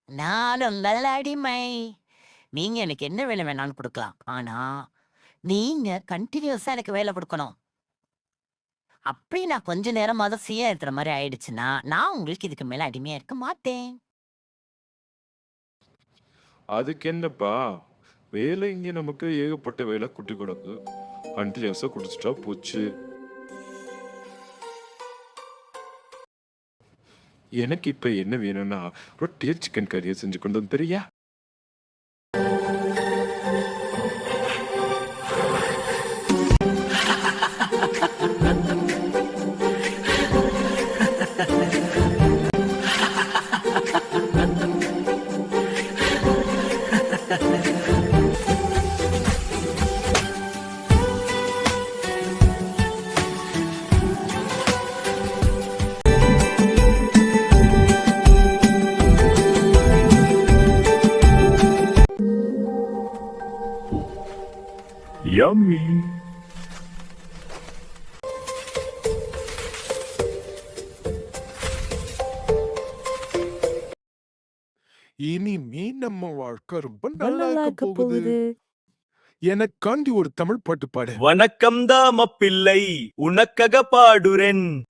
நான் உங்கள் அடிமை. நீங்க எனக்கு என்ன வேலை வேணாலும் குடுக்கலாம். ஆனா, நீங்க கன்டினியூஸா எனக்கு வேலை குடுக்கணும். அப்படி நான் கொஞ்ச நேரமாவது சுய ஏத்துற மாரி ஆயிடுச்சுன்னா, நான் உங்களுக்கு இதுக்கு மேல அடிமையா இருக்க மாட்டேன். அதுக்கு என்னப்பா? வேலை இங்க நமக்கு ஏகப்பட்ட வேலை கொட்டி கிடக்கு. கண்டினியூஸா குடிச்சிட்டா போச்சு. எனக்கு இப்ப என்ன வேணும்னா, ரொட்டியா சிக்கன் கறியை செஞ்சு கொண்டு வந்து தரியா? Yummy. இனிமே நம்ம வாழ்க்கை ரொம்ப நல்லா நல்லா இருக்க போகுது. எனக்காண்டி ஒரு தமிழ் பாட்டு பாடு. வணக்கம் தாம பிள்ளை உனக்கக பாடுறேன்.